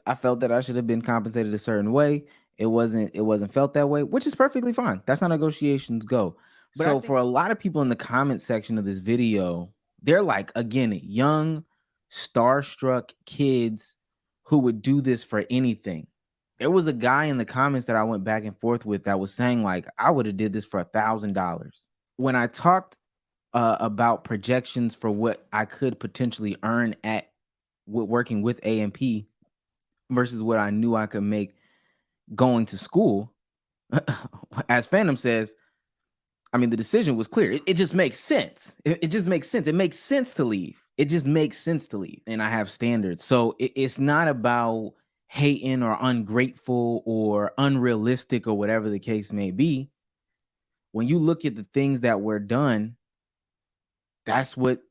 I felt that I should have been compensated a certain way. It wasn't felt that way, which is perfectly fine. That's how negotiations go. But I So think for a lot of people in the comment section of this video, they're like, again, young, starstruck kids who would do this for anything. There was a guy in the comments that I went back and forth with that was saying, like, I would have did this for $1,000. When I talked about projections for what I could potentially earn at working with AMP versus what I knew I could make going to school, as Phantom says, I mean, the decision was clear. It just makes sense. It just makes sense. It makes sense to leave. It just makes sense to leave. And I have standards. So it's not about hating or ungrateful or unrealistic or whatever the case may be. When you look at the things that were done, that's what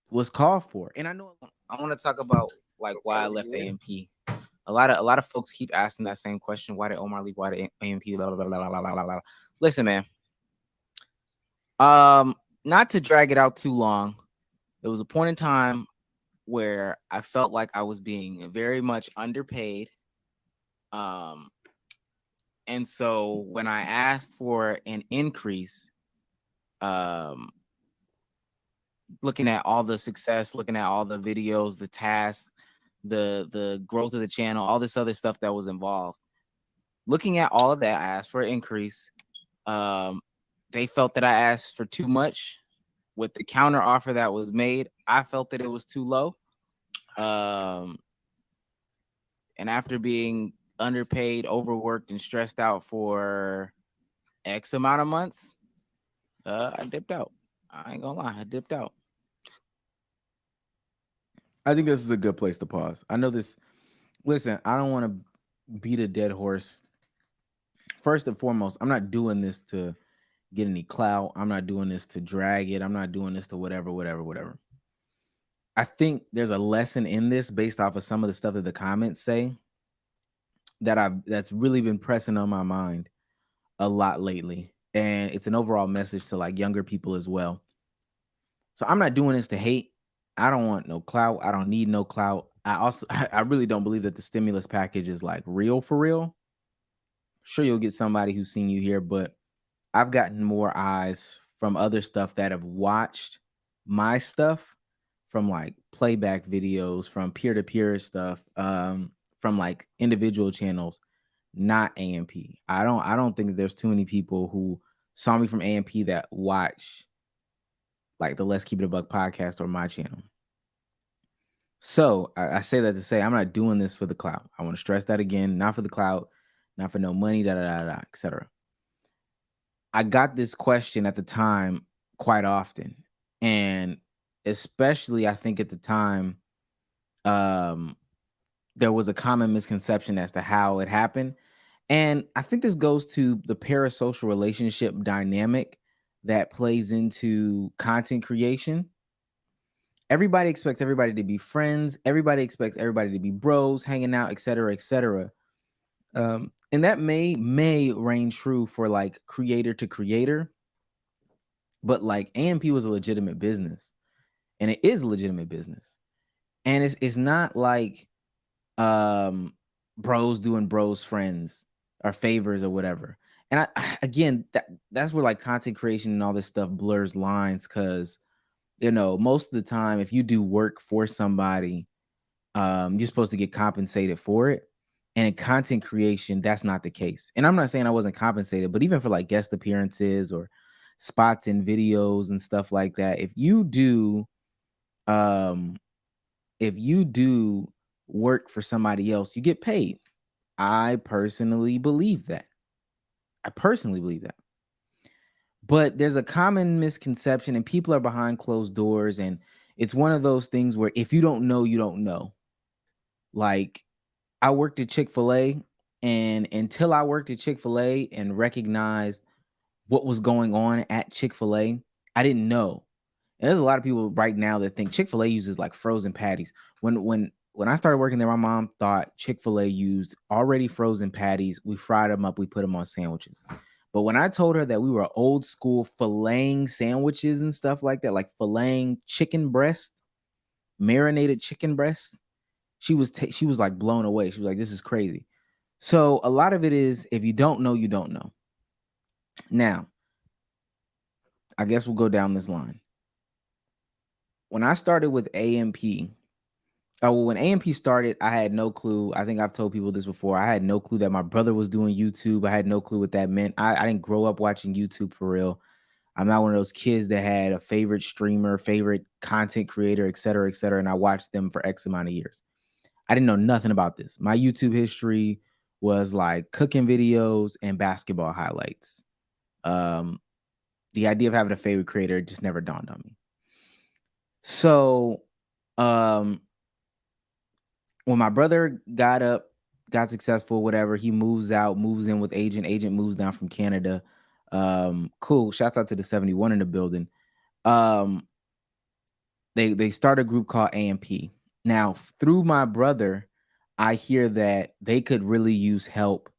was called for. And I want to talk about like why I left AMP. A lot of folks keep asking that same question. Why did Omar leave? Why did AMP? Blah, blah, blah, blah, blah, blah, blah. Listen, man. Not to drag it out too long. There was a point in time where I felt like I was being very much underpaid. Um, and so when I asked for an increase, um, looking at all the success, looking at all the videos, the tasks, the growth of the channel, all this other stuff that was involved. Looking at all of that, I asked for an increase. Um, they felt that I asked for too much. With the counter offer that was made, I felt that it was too low. Um, and after being underpaid, overworked, and stressed out for X amount of months, I dipped out. I ain't gonna lie, I dipped out. I think this is a good place to pause. I know this. Listen, I don't want to beat a dead horse. First and foremost, I'm not doing this to get any clout. I'm not doing this to drag it. I'm not doing this to whatever, whatever, whatever. I think there's a lesson in this based off of some of the stuff that the comments say that's really been pressing on my mind a lot lately. And it's an overall message to like younger people as well. So I'm not doing this to hate. I don't want no clout. I don't need no clout. I really don't believe that the stimulus package is like real for real. Sure, you'll get somebody who's seen you here, but I've gotten more eyes from other stuff that have watched my stuff, from like playback videos, from peer-to-peer stuff, from like individual channels, not AMP. I don't think that there's too many people who saw me from AMP that watch like the Let's Keep It a Buck podcast or my channel. So I say that to say I'm not doing this for the clout. I want to stress that again, not for the clout, not for no money, da da da da, etc. I got this question at the time quite often, and especially I think at the time, um, there was a common misconception as to how it happened, and I think this goes to the parasocial relationship dynamic that plays into content creation. Everybody expects everybody to be friends. Everybody expects everybody to be bros, hanging out, etc., etc. And that may reign true for like creator to creator, but like AMP was a legitimate business, and it is a legitimate business, and it's not like um bros doing bros friends or favors or whatever. And I again, that's where like content creation and all this stuff blurs lines, because most of the time if you do work for somebody, you're supposed to get compensated for it. And in content creation, that's not the case. And I'm not saying I wasn't compensated, but even for like guest appearances or spots in videos and stuff like that, um if you do work for somebody else, you get paid. I personally believe that. I personally believe that. But there's a common misconception, and people are behind closed doors, and it's one of those things where if you don't know, you don't know. Like, I worked at Chick-fil-A, and until I worked at Chick-fil-A and recognized what was going on at Chick-fil-A, I didn't know. And there's a lot of people right now that think Chick-fil-A uses like frozen patties. When I started working there, my mom thought Chick-fil-A used already frozen patties. We fried them up, we put them on sandwiches. But when I told her that we were old school filleting sandwiches and stuff like that, like filleting chicken breast, marinated chicken breast, she was like blown away. She was like, this is crazy. So a lot of it is, if you don't know, you don't know. Now, I guess we'll go down this line. When I started with AMP, when AMP started, I had no clue. I think I've told people this before. I had no clue that my brother was doing YouTube. I had no clue what that meant. I didn't grow up watching YouTube for real. I'm not one of those kids that had a favorite streamer, favorite content creator, et cetera, and I watched them for X amount of years. I didn't know nothing about this. My YouTube history was like cooking videos and basketball highlights. The idea of having a favorite creator just never dawned on me. So, when my brother got successful, whatever, he moves out, moves in with Agent. Agent moves down from Canada. Cool. Shouts out to the 71 in the building. They start a group called AMP. Now, through my brother, I hear that they could really use help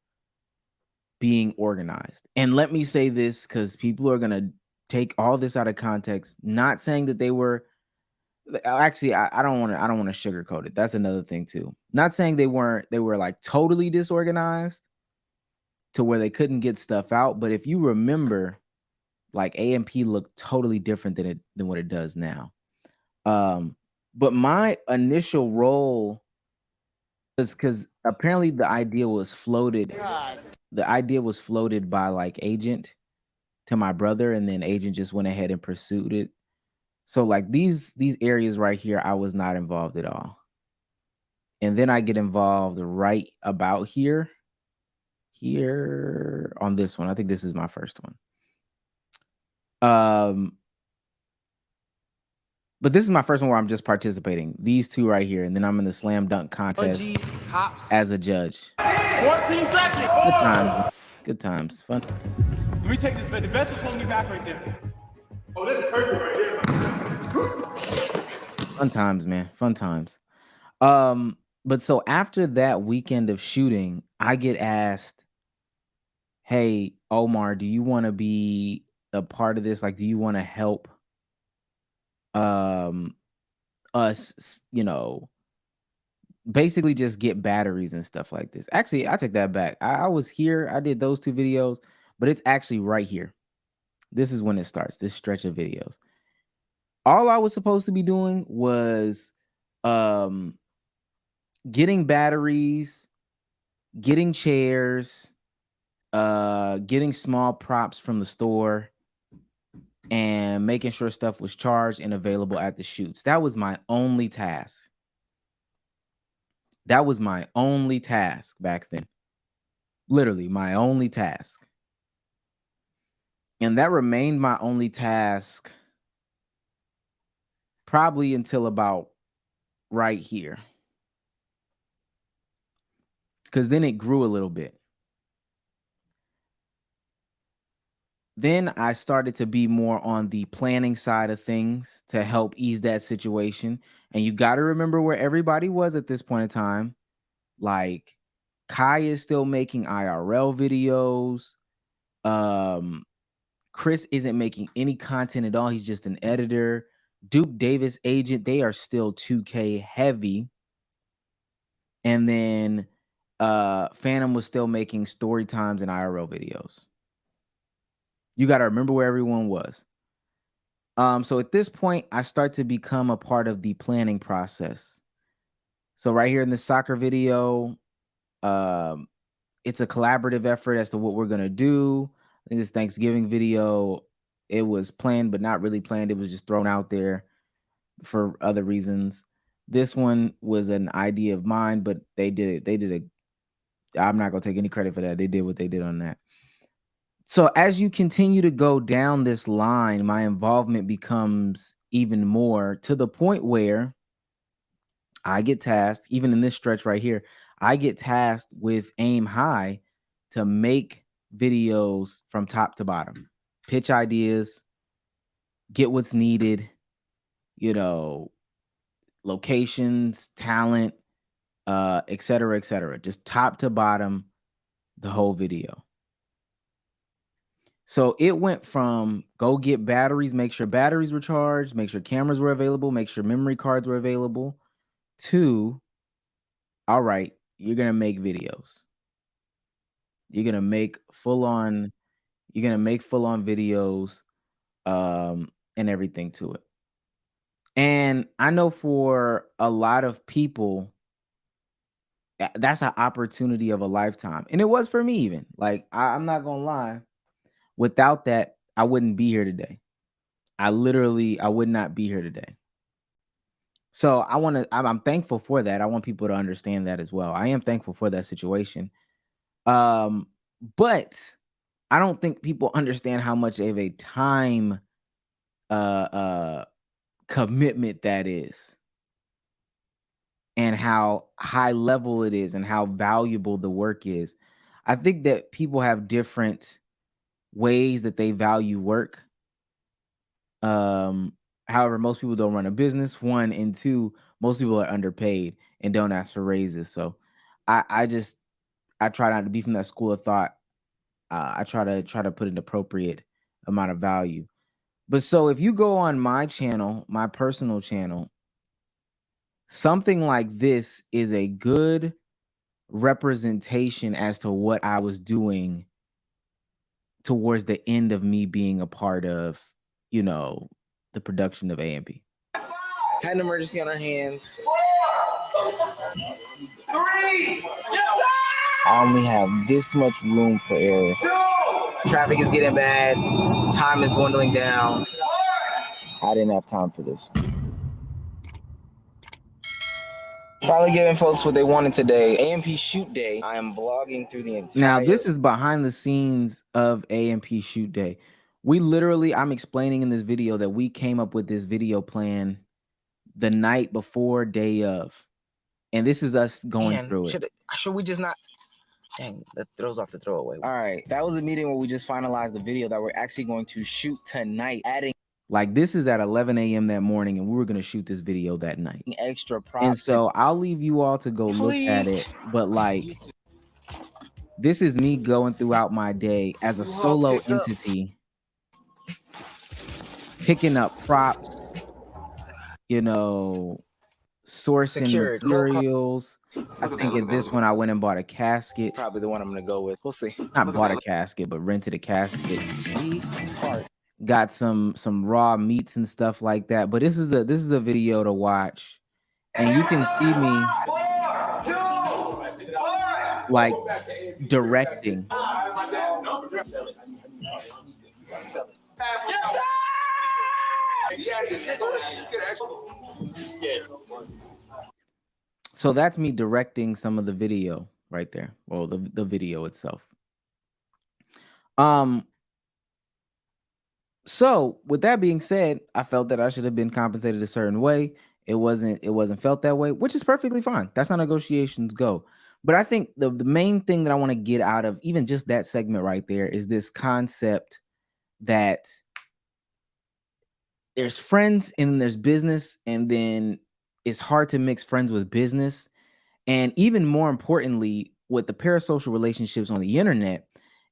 being organized. And let me say this, because people are gonna take all this out of context. Not saying that they were actually, I don't want to sugarcoat it. That's another thing too. Not saying they were like totally disorganized to where they couldn't get stuff out. But if you remember, like AMP looked totally different than what it does now. But my initial role is because apparently the idea was floated. The idea was floated by like Agent to my brother, and then Agent just went ahead and pursued it. So like these areas right here, I was not involved at all. And then I get involved right about here on this one. I think this is my first one. But this is my first one where I'm just participating. These two right here, and then I'm in the slam dunk contest as a judge. 14 seconds. Good times. Good times. Fun. Let me take this, but the best was holding you back right there. Oh, that's perfect right there. Fun times, man. Fun times. But so after that weekend of shooting, I get asked, hey, Omar, do you want to be a part of this? Like, do you want to help us, basically just get batteries and stuff like this? Actually, I take that back. I was here, I did those 2 videos, but it's actually right here. This is when it starts, this stretch of videos. All I was supposed to be doing was getting batteries, getting chairs, getting small props from the store, and making sure stuff was charged and available at the shoots. That was my only task. That was my only task back then. Literally my only task. And that remained my only task probably until about right here. Because then it grew a little bit. Then I started to be more on the planning side of things to help ease that situation. And you got to remember where everybody was at this point in time. Like, Kai is still making IRL videos. Chris isn't making any content at all. He's just an editor. Duke Davis, Agent, they are still 2K heavy. And then Phantom was still making story times and IRL videos. You got to remember where everyone was. So at this point, I start to become a part of the planning process. So right here in the soccer video, it's a collaborative effort as to what we're going to do. I think this Thanksgiving video, it was planned, but not really planned. It was just thrown out there for other reasons. This one was an idea of mine, but they did it. I'm not going to take any credit for that. They did what they did on that. So as you continue to go down this line, my involvement becomes even more, to the point where I get tasked, even in this stretch right here, I get tasked with aim high to make videos from top to bottom, pitch ideas, get what's needed, locations, talent, et cetera, just top to bottom, the whole video. So it went from go get batteries, make sure batteries were charged, make sure cameras were available, make sure memory cards were available, to all right, you're gonna make videos. You're gonna make full on. You're gonna make full on videos, and everything to it. And I know for a lot of people, that's an opportunity of a lifetime, and it was for me even. Like I'm not gonna lie, without that, I wouldn't be here today. I would not be here today. So I'm thankful for that. I want people to understand that as well. I am thankful for that situation. Um, but I don't think people understand how much of a time uh uh commitment that is, and how high level it is, and how valuable the work is. I think that people have different ways that they value work. Um, However, most people don't run a business, one, and two, most people are underpaid and don't ask for raises. So I try not to be from that school of thought. I try to put an appropriate amount of value. But so if you go on my channel, my personal channel, something like this is a good representation as to what I was doing towards the end of me being a part of, you know, the production of AMP. Had an emergency on our hands. 3. Yes, I only have this much room for error. Traffic is getting bad. Time is dwindling down. I didn't have time for this. Probably giving folks what they wanted today. AMP shoot day. I am vlogging through the entire. Now, this is behind the scenes of AMP shoot day. I'm explaining in this video that we came up with this video plan the night before, day of. And this is us going through it. Should we just not? Dang, that throws off the throwaway. All right, that was a meeting where we just finalized the video that we're actually going to shoot tonight. Like, this is at 11 a.m. that morning, and we were going to shoot this video that night. Extra props. And so I'll leave you all to go look at it. But like, this is me going throughout my day as a solo entity, picking up props, you know, sourcing materials. I think at this one I went and bought a casket. Probably the one I'm gonna go with. We'll see. Not bought a casket, but rented a casket. Got some raw meats and stuff like that. But this is a video to watch, and you can see me like directing. So that's me directing some of the video right there. Well, the video itself. So with that being said, I felt that I should have been compensated a certain way. It wasn't felt that way, which is perfectly fine. That's how negotiations go. But I think the main thing that I want to get out of even just that segment right there is this concept that there's friends and there's business, and then it's hard to mix friends with business. And even more importantly, with the parasocial relationships on the internet,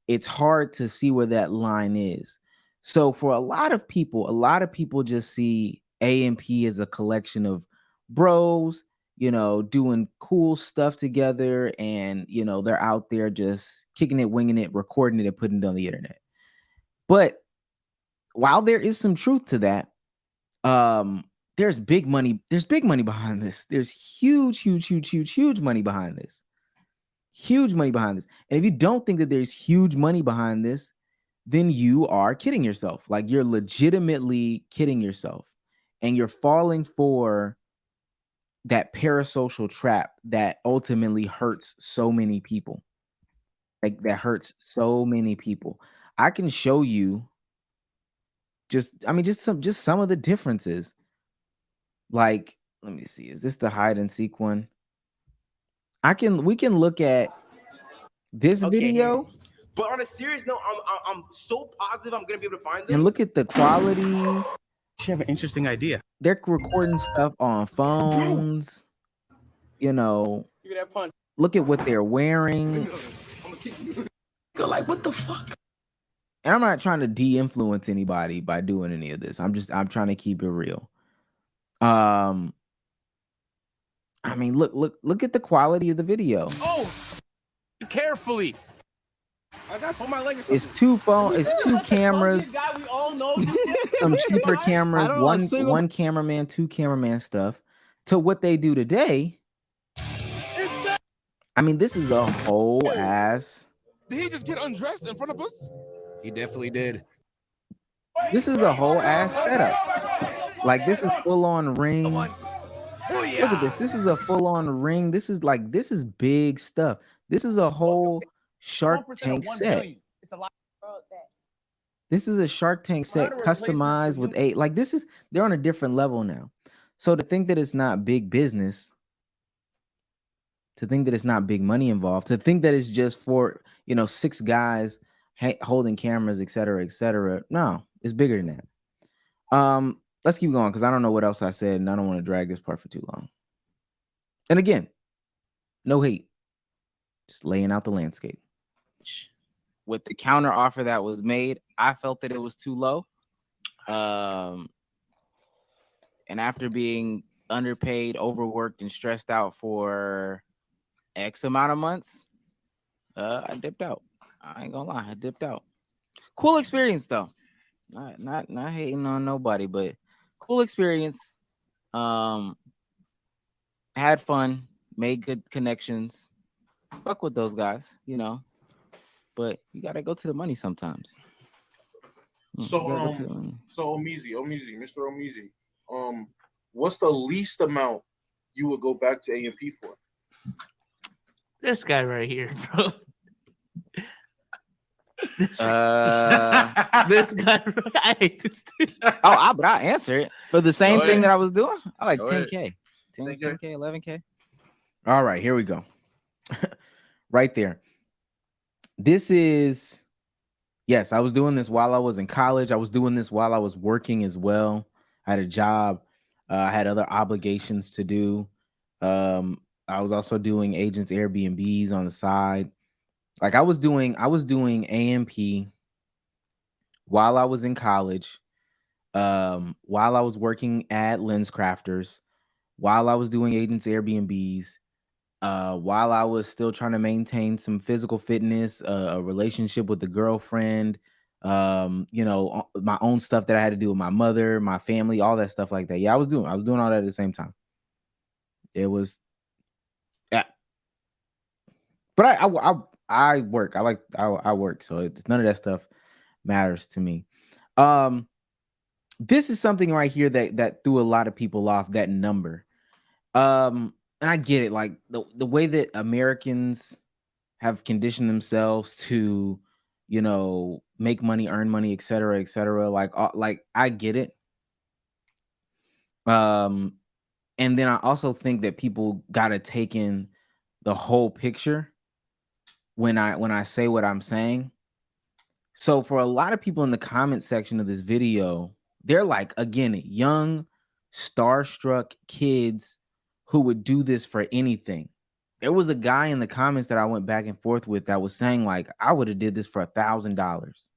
it's hard to see where that line is. So for a lot of people just see AMP as a collection of bros, doing cool stuff together, and they're out there just kicking it, winging it, recording it, and putting it on the internet. But while there is some truth to that, there's big money behind this. There's huge money behind this. Huge money behind this. And if you don't think that there's huge money behind this, then you are kidding yourself. Like, you're legitimately kidding yourself. And you're falling for that parasocial trap that ultimately hurts so many people. Like, that hurts so many people. I can show you just some of the differences. Like, let me see. Is this the hide and seek one? We can look at this video. But on a serious note, I'm so positive I'm gonna be able to find this. And look at the quality. You have an interesting idea. They're recording stuff on phones. Look at what they're wearing. Like, what the fuck? And I'm not trying to de-influence anybody by doing any of this. I'm trying to keep it real. I I mean, look at the quality of the video. Oh, carefully. I got to put my leg. It's two cameras, Guy we all know. some cheaper cameras, I don't know, one cameraman, two cameraman stuff. To what they do today. I mean, this is a whole ass. Did he just get undressed in front of us? He definitely did. This is a whole ass setup. Like, this is full on ring. Look at this. This is a full on ring. This is big stuff. This is a whole Shark Tank set. It's a lot. This is a Shark Tank set customized with they're on a different level now. So to think that it's not big business, to think that it's not big money involved, to think that it's just for, 6 guys holding cameras, et cetera, no, it's bigger than that. Let's keep going because I don't know what else I said and I don't want to drag this part for too long. And again, no hate, just laying out the landscape. With the counter offer that was made, I felt that it was too low. And after being underpaid, overworked, and stressed out for X amount of months, I dipped out. I ain't gonna lie, I dipped out. Cool experience though. Not hating on nobody, but cool experience. Had fun, made good connections. Fuck with those guys, But you gotta go to the money sometimes. So Omizi, Mr. Omizi, what's the least amount you would go back to AMP for? This guy right here, bro. This guy, I hate this dude. But I answer it for the same thing that I was doing. I like Go 10K, 10K, 11K. All right, here we go. Right there. This is, yes, I was doing this while I was in college. I was doing this while I was working as well. I had a job. I had other obligations to do. I was also doing agents Airbnbs on the side. Like I was doing AMP while I was in college, while I was working at Lens Crafters, while I was doing agents Airbnbs, while I was still trying to maintain some physical fitness, a relationship with the girlfriend, my own stuff that I had to do with my mother, my family, all that stuff like that. Yeah, I was doing all that at the same time. It was, yeah. But I work. I work. So none of that stuff matters to me. This is something right here that threw a lot of people off, that number. And I get it. Like the way that Americans have conditioned themselves to, make money, earn money, et cetera, et cetera. Like I get it. And then I also think that people gotta take in the whole picture when I say what I'm saying. So for a lot of people in the comment section of this video, they're like, again, young, starstruck kids who would do this for anything. There was a guy in the comments that I went back and forth with that was saying, like, I would have did this for $1,000.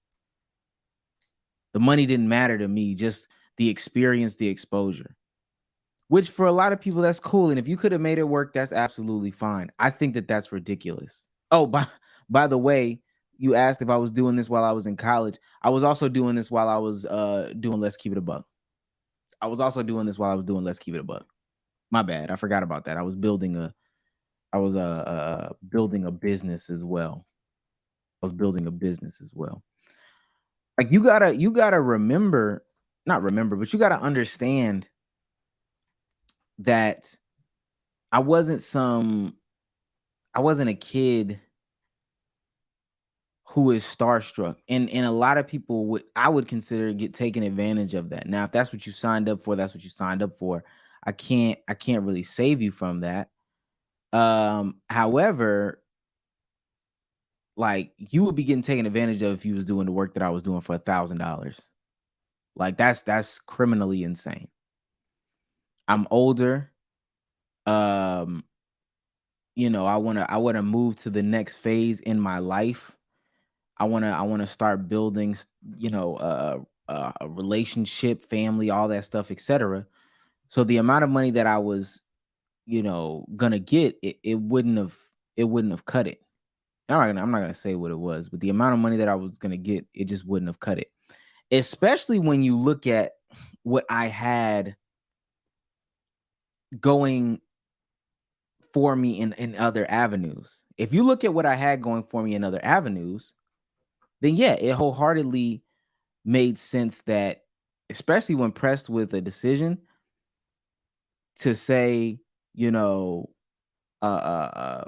The money didn't matter to me, just the experience, the exposure. Which for a lot of people, that's cool. And if you could have made it work, that's absolutely fine. I think that that's ridiculous. Oh, by the way, you asked if I was doing this while I was in college. I was also doing this while I was doing Let's Keep It a Buck. I was also doing this while I was doing Let's Keep It a Buck. My bad. I forgot about that. I was building a business as well. Like you gotta remember, not remember, but you gotta understand that I wasn't a kid who is starstruck, and a lot of people I would consider get taken advantage of that. Now, if that's what you signed up for, that's what you signed up for. I can't really save you from that. However, like you would be getting taken advantage of if you was doing the work that I was doing for $1,000. Like that's criminally insane. I'm older. I want to move to the next phase in my life. I want to start building, a relationship, family, all that stuff, etc. So the amount of money that I was, gonna get, it wouldn't have cut it. I'm not gonna say what it was, but the amount of money that I was gonna get, it just wouldn't have cut it. Especially when you look at what I had going for me in other avenues. If you look at what I had going for me in other avenues, then yeah, it wholeheartedly made sense that, especially when pressed with a decision, to say, are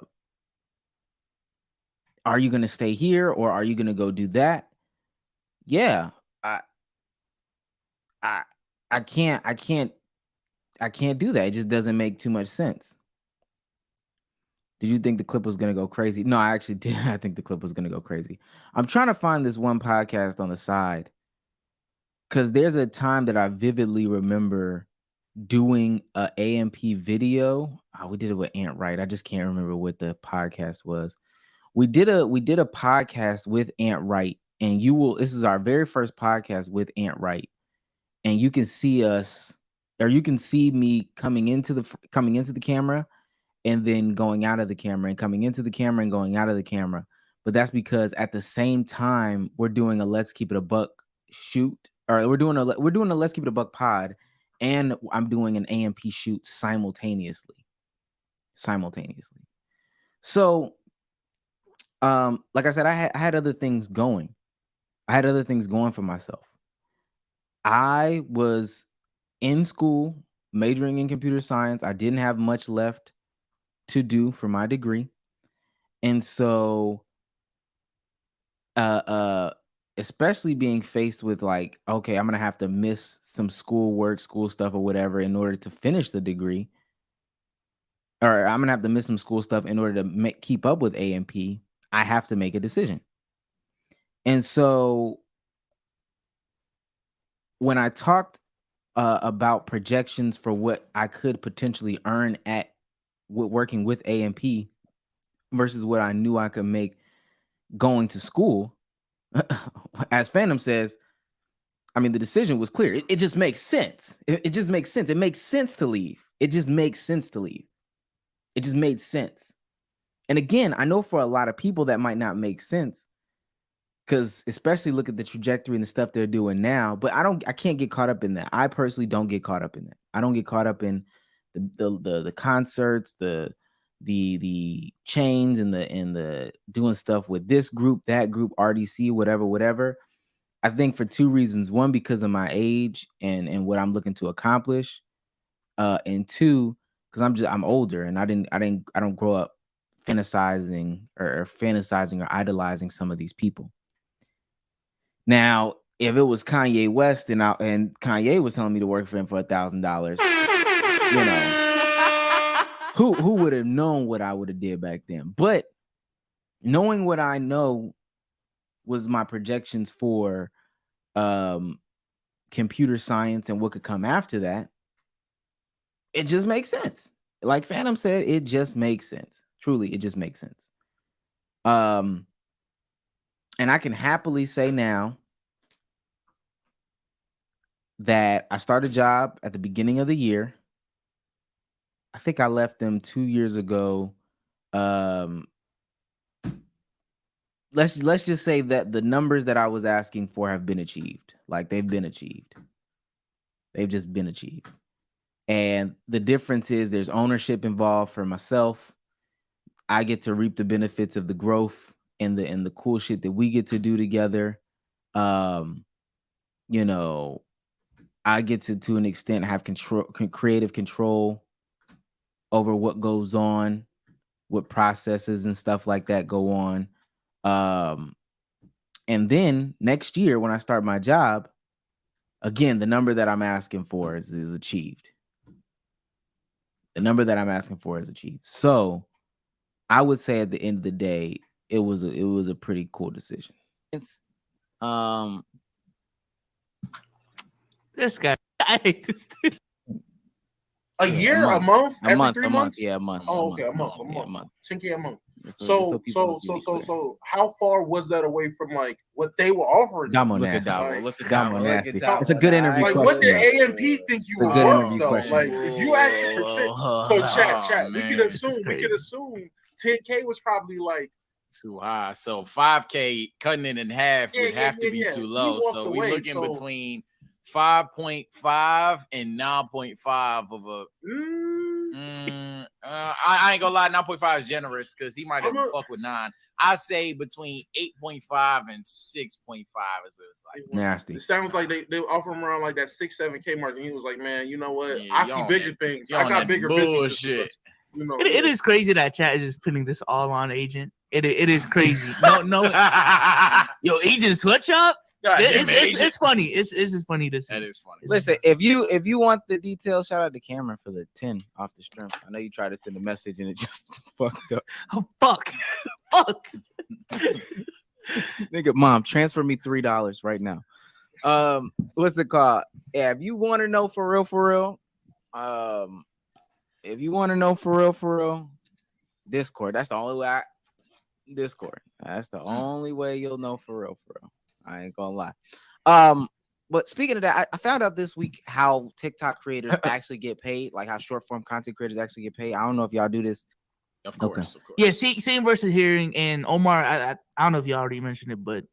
you going to stay here or are you going to go do that? Yeah, I can't do that. It just doesn't make too much sense. Did you think the clip was going to go crazy? No, I actually did. I think the clip was going to go crazy. I'm trying to find this one podcast on the side, because there's a time that I vividly remember doing a AMP video. Oh, we did it with Aunt Wright. I just can't remember what the podcast was. We did a podcast with Aunt Wright, and this is our very first podcast with Aunt Wright. And you can see us, or you can see me coming into the camera and then going out of the camera, and coming into the camera and going out of the camera. But that's because at the same time we're doing a Let's Keep It a Buck shoot, or we're doing a Let's Keep It a Buck pod, and I'm doing an AMP shoot simultaneously. So, like I said, I had other things going. I had other things going for myself. I was in school majoring in computer science. I didn't have much left to do for my degree. And so, especially being faced with like, okay, I'm going to have to miss some school stuff or whatever in order to finish the degree. Or I'm going to have to miss some school stuff in order to keep up with AMP. I have to make a decision. And so when I talked about projections for what I could potentially earn working with AMP versus what I knew I could make going to school, as Phantom says, I mean, the decision was clear. It just makes sense. It just makes sense. It makes sense to leave. It just makes sense to leave. It just made sense. And again, I know for a lot of people that might not make sense, because especially look at the trajectory and the stuff they're doing now. But I can't get caught up in that. I personally don't get caught up in that. I don't get caught up in the concerts, the chains, and the doing stuff with this group, that group, RDC, whatever. I think for two reasons. One, because of my age and what I'm looking to accomplish. And two, because I'm older and I don't grow up fantasizing or idolizing some of these people. Now, if it was Kanye West and Kanye was telling me to work for him for $1,000, who would have known what I would have did back then? But knowing what I know was my projections for computer science and what could come after that, it just makes sense. Like Phantom said, it just makes sense. Truly, it just makes sense. And I can happily say now that I started a job at the beginning of the year. I think I left them 2 years ago. Let's just say that the numbers that I was asking for have been achieved. Like, they've been achieved. They've just been achieved. And the difference is there's ownership involved for myself. I get to reap the benefits of the growth and the cool shit that we get to do together. I get to an extent have creative control over what goes on, what processes and stuff like that go on. And then next year when I start my job, again, the number that I'm asking for is achieved. The number that I'm asking for is achieved. So I would say at the end of the day, it was a pretty cool decision. It's this guy. I hate this dude. A year, a month, every 3 months. Yeah, a month. Oh, okay, a month. 10K a month. So how far was that away from like what they were offering? Damo Look at nasty. Damo. Like, Look at Damo Damo. nasty. Look at Damo. It's a good interview like question. what did AMP think you It's a were good worth interview though? question. Like if you asking for 10, so chat, we man, can assume 10K was probably like too high. So 5K cutting it in half would have to be too low. He walked So away, we looking so- between 5.5 and 9.5 of a. I ain't gonna lie, 9.5 is generous because he might have fucked with 9. I say between 8.5 and 6.5 is what it's like. Nasty. It sounds like they offer him around like that 6-7K mark, and he was like, "Man, you know what? Yeah, I you see on bigger that- things. you I on got that bigger bullshit. business. You know, It is crazy that chat is just putting this all on agent. It is crazy. No, yo, agent sweatshop. It's funny. It's just funny to see. That is funny. Listen, if you want the details, shout out to Cameron for the 10 off the strength. I know you tried to send a message and it just fucked up. Oh, fuck. Nigga, mom, transfer me $3 right now. What's it called? Yeah, if you want to know for real, if you want to know for real, Discord. That's the only way. Discord. That's the only way you'll know for real. I ain't gonna lie. But speaking of that, I found out this week how TikTok creators actually get paid, like how short form content creators actually get paid. I don't know if y'all do this. Of course. Yeah, seeing versus hearing, and Omar, I don't know if you already mentioned it, but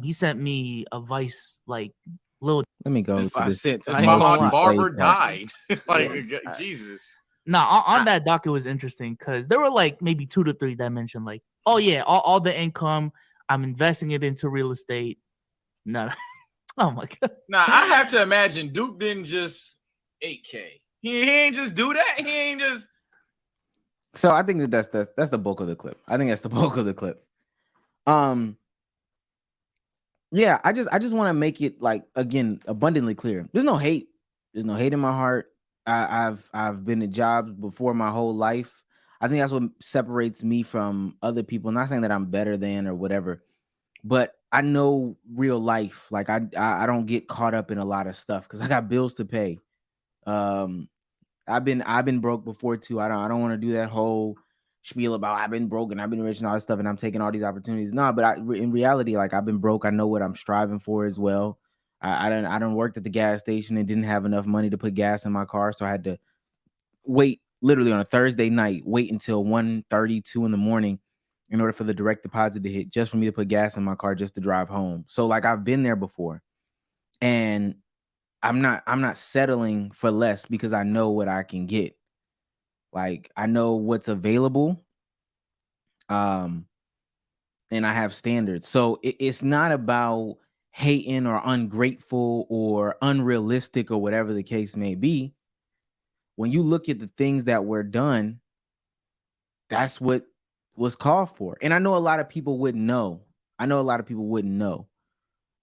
he sent me a Vice like little. Let me go to this. That's I ain't why gonna my lie. barber died. Like Yes. Jesus. Nah, on that doc, it was interesting because there were like maybe 2 to 3 that mentioned like, oh yeah, all the income, I'm investing it into real estate. No, oh my god. Now I have to imagine Duke didn't just 8K. He ain't just do that. He ain't just. So I think that's the bulk of the clip. Yeah, I just want to make it like again abundantly clear. There's no hate. There's no hate in my heart. I've been at jobs before my whole life. I think that's what separates me from other people. I'm not saying that I'm better than or whatever, but I know real life. Like I don't get caught up in a lot of stuff because I got bills to pay. I've been broke before too. I don't want to do that whole spiel about I've been broke and I've been rich and all this stuff and I'm taking all these opportunities. No, but in reality, like I've been broke. I know what I'm striving for as well. I done worked at the gas station and didn't have enough money to put gas in my car, so I had to wait literally on a Thursday night, wait until 1:32 in the morning in order for the direct deposit to hit, just for me to put gas in my car just to drive home. So like I've been there before, and I'm not settling for less because I know what I can get. Like I know what's available, and I have standards. So it's not about hating or ungrateful or unrealistic or whatever the case may be. When you look at the things that were done, that's what was called for. And I know a lot of people wouldn't know.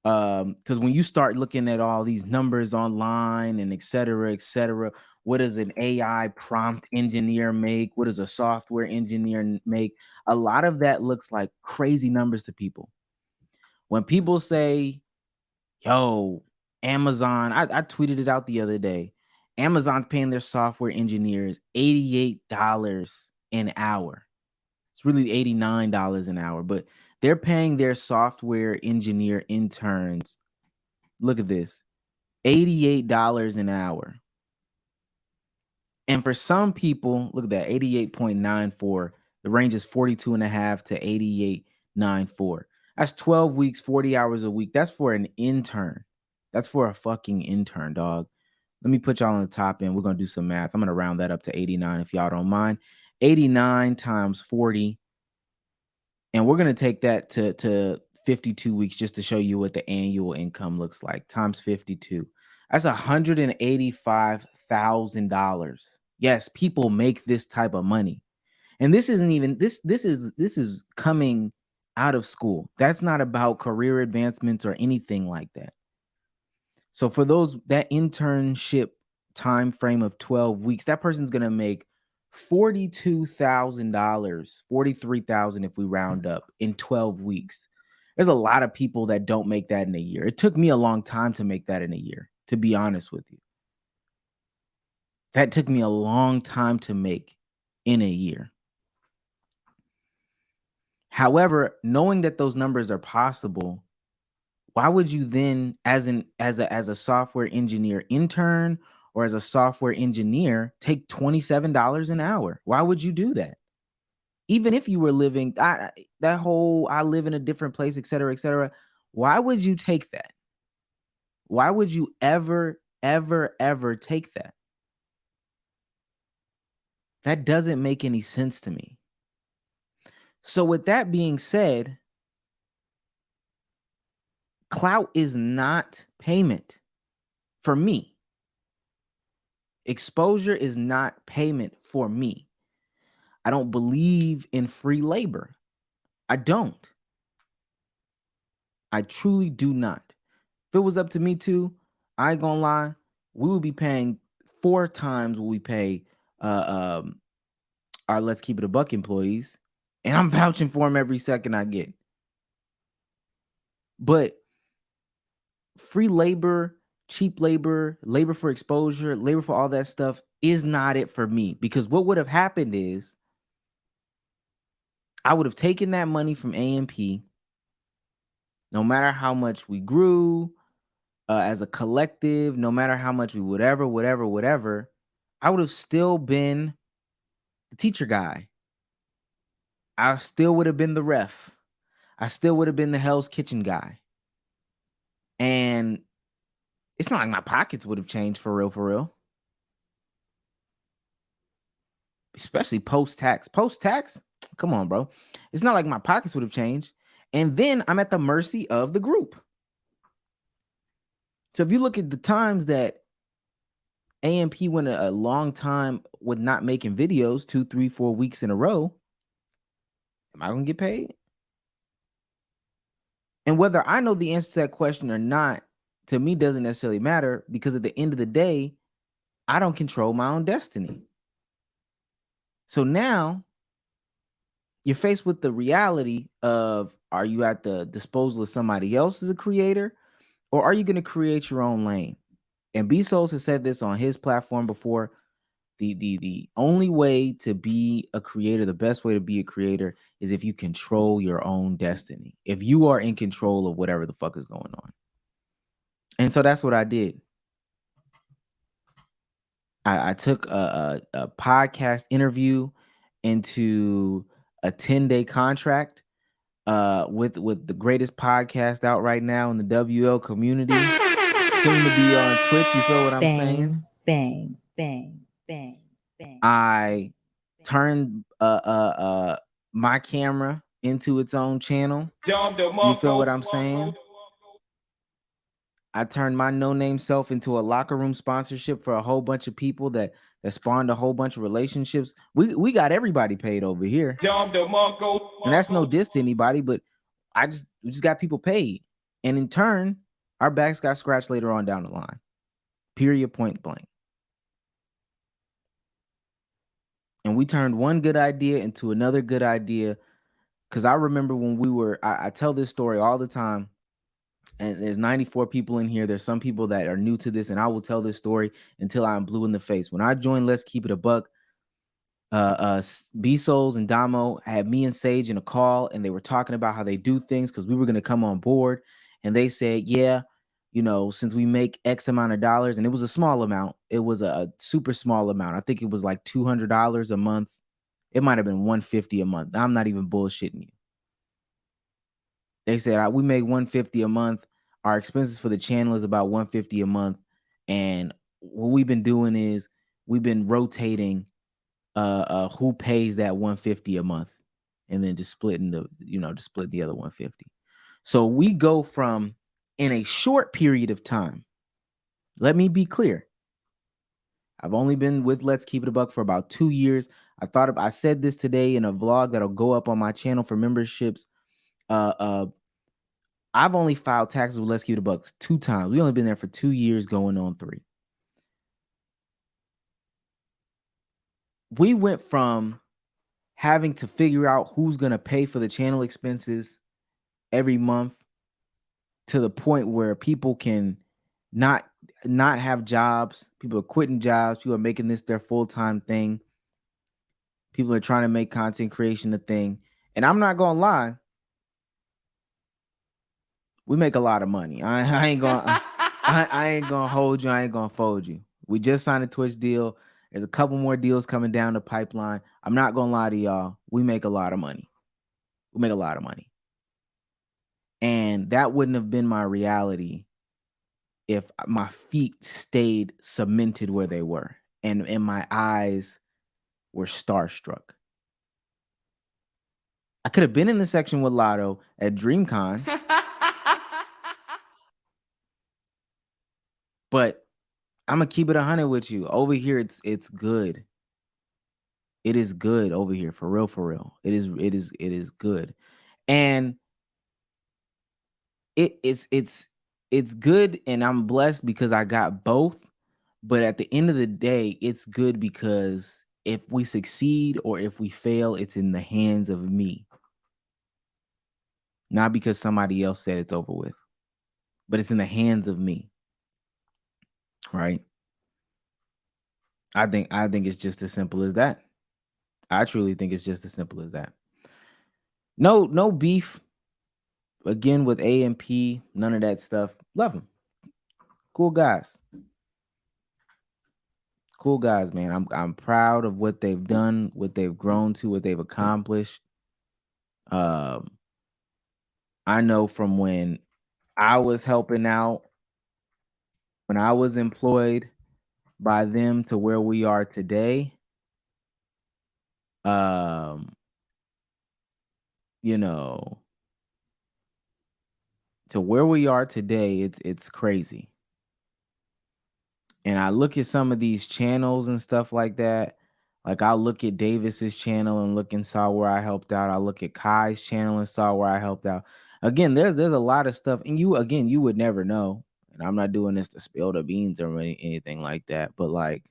Because when you start looking at all these numbers online and et cetera, what does an AI prompt engineer make? What does a software engineer make? A lot of that looks like crazy numbers to people. When people say, yo, Amazon, I tweeted it out the other day. Amazon's paying their software engineers $88 an hour. It's really $89 an hour, but they're paying their software engineer interns. Look at this, $88 an hour. And for some people, look at that, 88.94. The range is 42.5 to 88.94. That's 12 weeks, 40 hours a week. That's for an intern. That's for a fucking intern, dog. Let me put y'all on the top end. We're going to do some math. I'm going to round that up to 89 if y'all don't mind. 89 times 40. And we're going to take that to 52 weeks just to show you what the annual income looks like. Times 52. That's $185,000. Yes, people make this type of money. And this isn't even this is coming out of school. That's not about career advancements or anything like that. So for that internship time frame of 12 weeks, that person's going to make $42,000, $43,000 if we round up in 12 weeks. There's a lot of people that don't make that in a year. It took me a long time to make that in a year, to be honest with you. That took me a long time to make in a year. However, knowing that those numbers are possible, why would you then, as a software engineer intern or as a software engineer, take $27 an hour? Why would you do that? Even if you were living I live in a different place, et cetera, et cetera. Why would you take that? Why would you ever take that? That doesn't make any sense to me. So with that being said, clout is not payment for me. Exposure is not payment for me. I don't believe in free labor. I don't. I truly do not. If it was up to me too, I ain't gonna lie, we would be paying 4 times what we pay our Let's Keep It a Buck employees, and I'm vouching for them every second I get. But free labor, cheap labor, labor for exposure, labor for all that stuff is not it for me, because what would have happened is I would have taken that money from AMP, no matter how much we grew as a collective, no matter how much we whatever, I would have still been the teacher guy. I still would have been the ref. I still would have been the Hell's Kitchen guy. And it's not like my pockets would have changed for real. Especially post-tax. Post-tax? Come on, bro. It's not like my pockets would have changed. And then I'm at the mercy of the group. So if you look at the times that AMP went a long time with not making videos, 2, 3, 4 weeks in a row, am I going to get paid? And whether I know the answer to that question or not, to me doesn't necessarily matter, because at the end of the day, I don't control my own destiny. So now you're faced with the reality of, are you at the disposal of somebody else as a creator, or are you going to create your own lane? And B Souls has said this on his platform before. The only way to be a creator, the best way to be a creator, is if you control your own destiny. If you are in control of whatever the fuck is going on. And so that's what I did. I took a podcast interview into a 10-day contract with the greatest podcast out right now in the WL community, soon to be on Twitch. You feel what I'm saying? Bang, bang, bang, bang. I turned my camera into its own channel. You feel what I'm saying? I turned my no-name self into a locker room sponsorship for a whole bunch of people that spawned a whole bunch of relationships. We got everybody paid over here. And that's no diss to anybody, but we just got people paid. And in turn, our backs got scratched later on down the line. Period, point blank. And we turned one good idea into another good idea. Because I remember when I tell this story all the time. And there's 94 people in here. There's some people that are new to this, and I will tell this story until I'm blue in the face. When I joined Let's Keep It a Buck, B Souls and Damo had me and Sage in a call, and they were talking about how they do things because we were going to come on board. And they said, yeah, since we make X amount of dollars, and it was a small amount, it was a super small amount. I think it was like $200 a month. It might have been $150 a month. I'm not even bullshitting you. They said we make $150 a month. Our expenses for the channel is about $150 a month. And what we've been doing is we've been rotating who pays that $150 a month, and then just splitting split the other $150. So we go from, in a short period of time, let me be clear. I've only been with Let's Keep It a Buck for about 2 years. I said this today in a vlog that'll go up on my channel for memberships. I've only filed taxes with Let's Keep It a Buck 2 times. We only been there for 2 years, going on 3. We went from having to figure out who's going to pay for the channel expenses every month to the point where people can not have jobs. People are quitting jobs. People are making this their full-time thing. People are trying to make content creation a thing. And I'm not gonna lie, we make a lot of money. I ain't gonna I ain't gonna hold you. I ain't gonna fold you. We just signed a Twitch deal. There's a couple more deals coming down the pipeline. I'm not gonna lie to y'all. We make a lot of money. We make a lot of money. And that wouldn't have been my reality if my feet stayed cemented where they were and my eyes were starstruck. I could have been in the section with Lotto at DreamCon, but I'm gonna keep it 100 with you. Over here, it's good. It is good over here, for real, for real. It is good, and it's good, and I'm blessed because I got both. But at the end of the day, it's good because if we succeed or if we fail, it's in the hands of me. Not because somebody else said it's over with, but it's in the hands of me. Right? I think it's just as simple as that. I truly think it's just as simple as that. No beef. Again, with AMP, none of that stuff. Love them. Cool guys. Cool guys, man. I'm proud of what they've done, what they've grown to, what they've accomplished. I know from when I was helping out, when I was employed by them to where we are today. You know, to where we are today, it's crazy. And I look at some of these channels and stuff like that. Like I'll look at Davis's channel and look and saw where I helped out. I look at Kai's channel and saw where I helped out. Again, there's a lot of stuff, and you would never know. And I'm not doing this to spill the beans or anything like that. But like,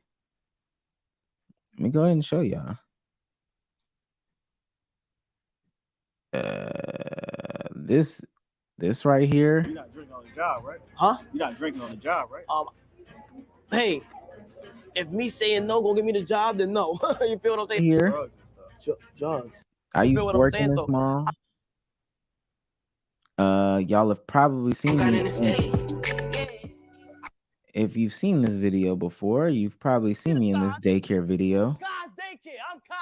let me go ahead and show y'all. This right here. You're not drinking on the job, right? Huh? You're not drinking on the job, right? Hey, if me saying no gonna give me the job, then no. You feel what I'm saying? Here. Drugs and stuff. Drugs. I You used feel to what I'm work saying? in this So- mall. Y'all have probably seen me. If you've seen this video before, you've probably seen me in this daycare video. God's daycare. I'm Kai.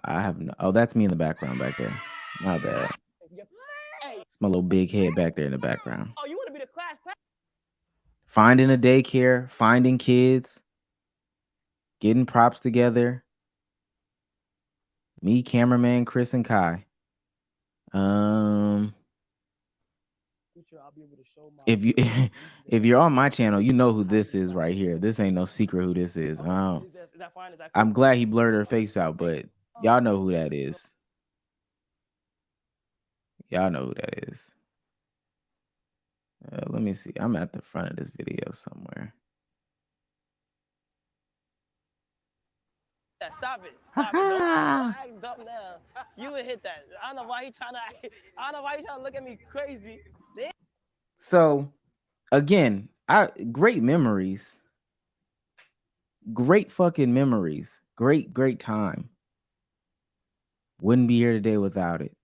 I have no. Oh, that's me in the background back there. My bad. Hey, It's my little big head back there in the background. oh, you want to be the class? Finding a daycare, finding kids, getting props together. Me, cameraman Chris, and Kai. If you if you're on my channel, you know who this is right here. This ain't no secret who this is. Is that fine? Is that cool? I'm glad he blurred her face out, but y'all know who that is. Y'all know who that is. Let me see. I'm at the front of this video somewhere. Stop it. Stop it. Don't act dumb now. You would hit that. I don't know why he trying to look at me crazy. So, again, great memories. Great fucking memories. Great time. Wouldn't be here today without it.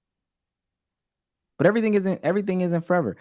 But everything isn't forever.